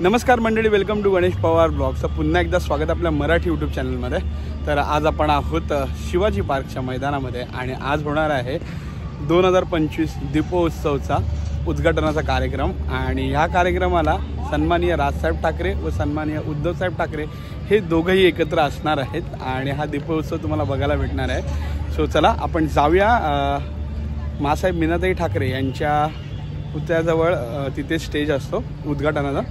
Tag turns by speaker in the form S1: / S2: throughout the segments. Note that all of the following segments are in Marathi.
S1: नमस्कार मंडळी, वेलकम टू गणेश पवार ब्लॉगचं पुन्हा एकदा स्वागत आपल्या मराठी यूट्यूब चॅनलमध्ये। तर आज आपण आहोत शिवाजी पार्कच्या मैदानामध्ये आणि आज होणार आहे 2025 दीपोत्सवचा उद्घाटनाचा कार्यक्रम। आणि ह्या कार्यक्रमाला सन्माननीय राजसाहेब ठाकरे व सन्माननीय उद्धवसाहेब ठाकरे हे दोघंही एकत्र असणार आहेत आणि हा दीपोत्सव तुम्हाला बघायला भेटणार आहे। सो चला आपण जाऊया मासाहेब मीनाताई ठाकरे यांच्या पुतळ्याजवळ, तिथे स्टेज असतो उद्घाटनाचा,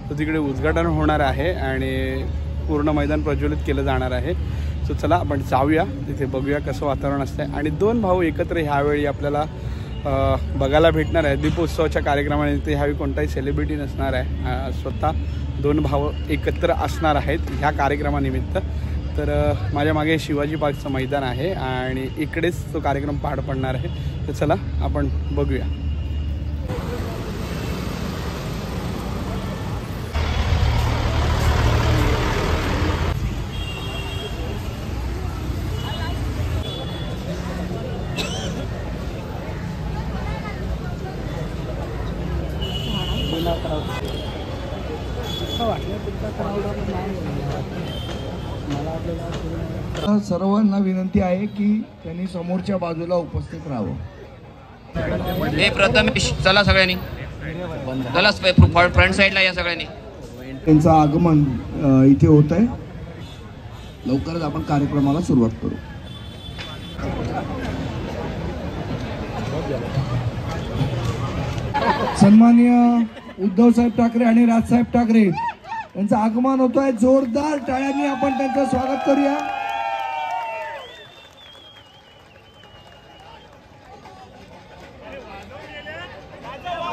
S1: तर तिकडे उद्घाटन होणार आहे आणि पूर्ण मैदान प्रज्वलित केलं जाणार आहे। सो चला आपण जाऊया, तिथे बघूया कसं वातावरण असतं। आणि दोन भाऊ एकत्र ह्यावेळी आपल्याला बघायला भेटणार आहे दीपोत्सवाच्या कार्यक्रमाने। ह्यावेळी कोणताही सेलिब्रिटी नसणार आहे, स्वतः दोन भाऊ एकत्र असणार आहेत ह्या कार्यक्रमानिमित्त। तर माझ्या मागे शिवाजी पार्कचं मैदान आहे आणि इकडेच तो कार्यक्रम पार पडणार आहे। तर चला आपण बघूया।
S2: सर्वांना विनंती आहे की त्यांनी समोरच्या बाजूला उपस्थित राहावं।
S3: हे प्रथमेश, चला सगळ्यांनी, चला फ्रंट साइडला या सगळ्यांनी।
S2: त्यांचं आगमन इथे होत आहे। लवकरच आपण कार्यक्रमाला सुरुवात करू। सन्माननीय उद्धवसाहेब ठाकरे आणि राजसाहेब ठाकरे यांचं आगमन होत आहे। जोरदार टाळ्यांनी आपण त्यांचं स्वागत करूया।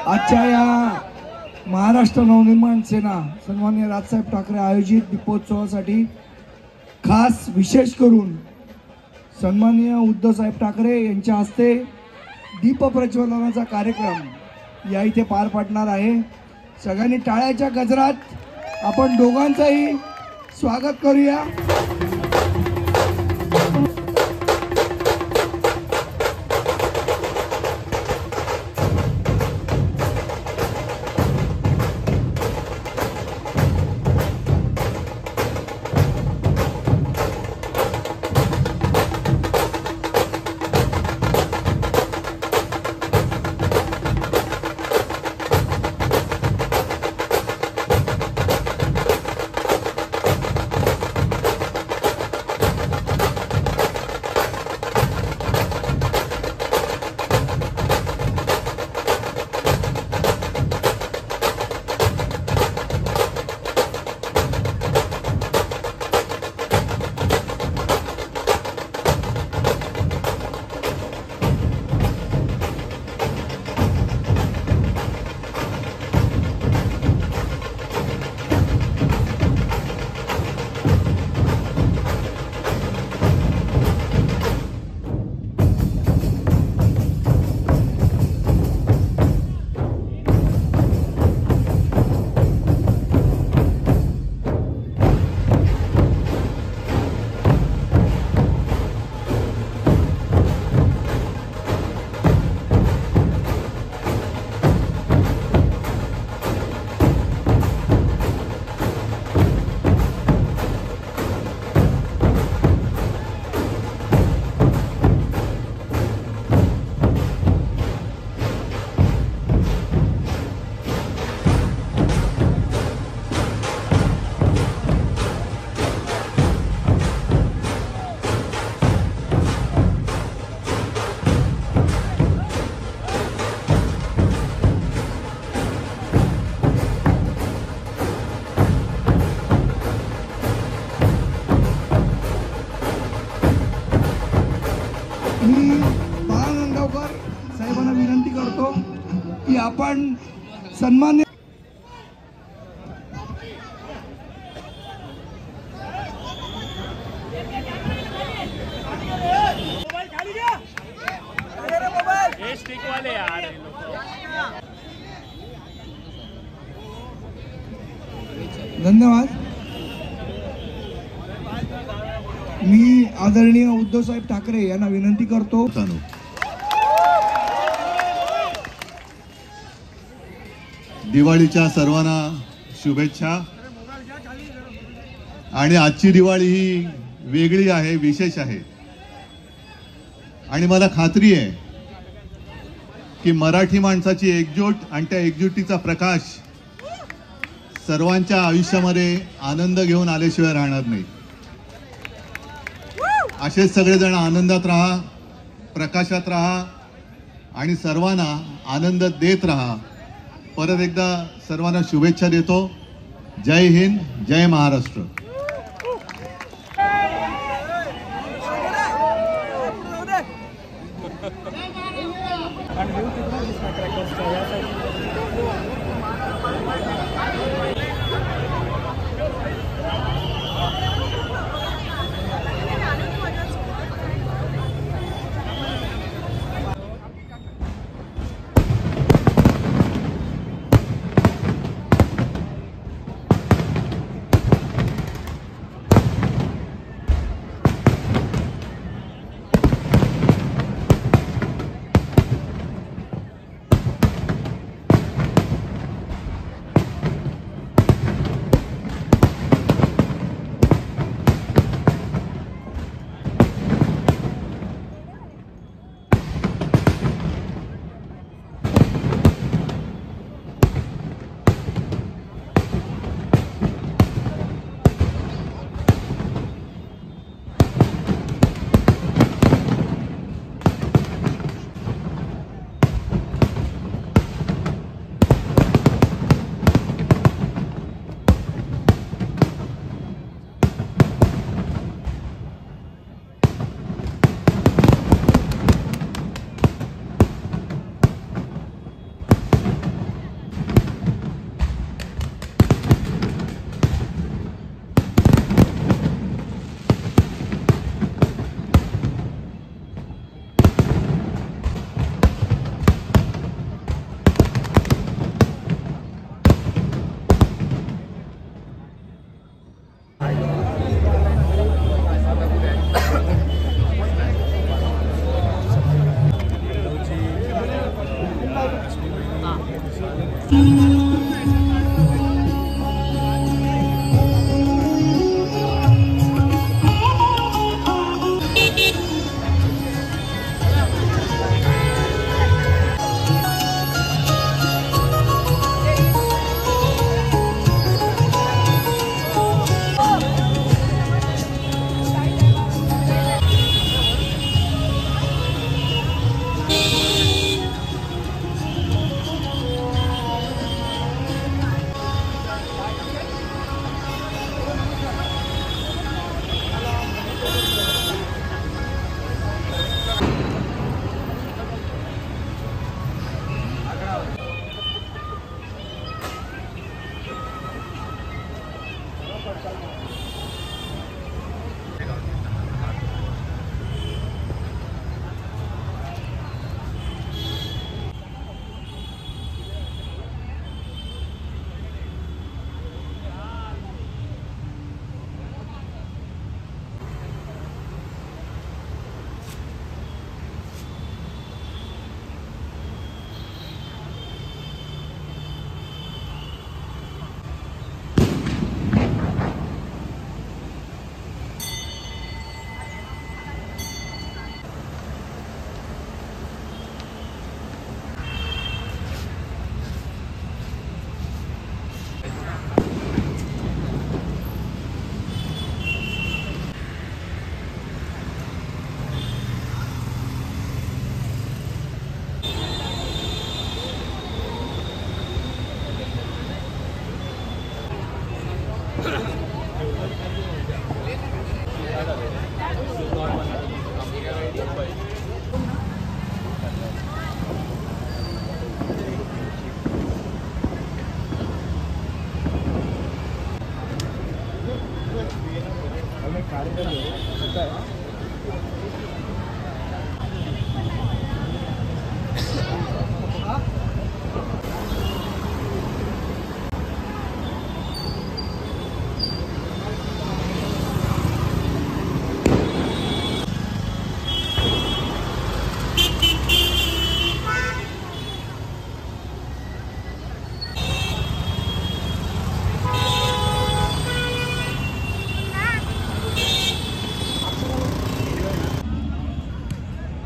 S2: आजच्या या महाराष्ट्र नवनिर्माण सेना सन्माननीय राजसाहेब ठाकरे आयोजित दीपोत्सवासाठी खास विशेष करून सन्माननीय उद्धवसाहेब ठाकरे यांच्या हस्ते दीप प्रज्वलनाचा कार्यक्रम या इथे पार पडणार आहे। सगळ्यांनी टाळ्याच्या गजरात आपण दोघांचंही स्वागत करूया। साहेबांना विनंती करतो की आपण सन्मान्य धन्यवाद। मी आदरणीय उद्धवसाहेब ठाकरे यांना विनंती करतो
S4: दिवाळीच्या सर्वांना शुभेच्छा. आणि आजची दिवाळी ही वेगळी आहे, विशेष आहे. आणि मला खात्री आहे की मराठी माणसाची एकजूट आणि त्या एकजुटीचा प्रकाश सर्वांच्या आयुष्यामध्ये आनंद घेऊन आल्याशिवाय राहणार नाही. असेच सगळेजण आनंदात राहा, प्रकाशात राहा आणि सर्वांना आनंद देत राहा. परत एकदा सर्वांना शुभेच्छा देतो. जय हिंद, जय महाराष्ट्र.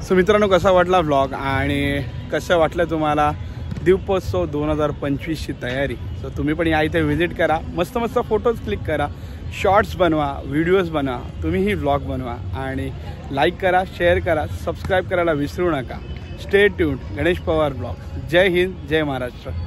S1: सो मित्रांनो, कसा वाटला व्लॉग आणि कसं वाटलं तुम्हाला दीपोत्सव 2025ची तयारी? सो तुम्ही पण या इथे व्हिजिट करा, मस्त मस्त फोटोज क्लिक करा, शॉर्ट्स बनवा, व्हिडिओज बनवा, तुम्हीही व्लॉग बनवा आणि लाईक करा, शेअर करा, सबस्क्राईब करायला विसरू नका. Stay tuned. Ganesh Pawar blog. जय हिंद, जय महाराष्ट्र.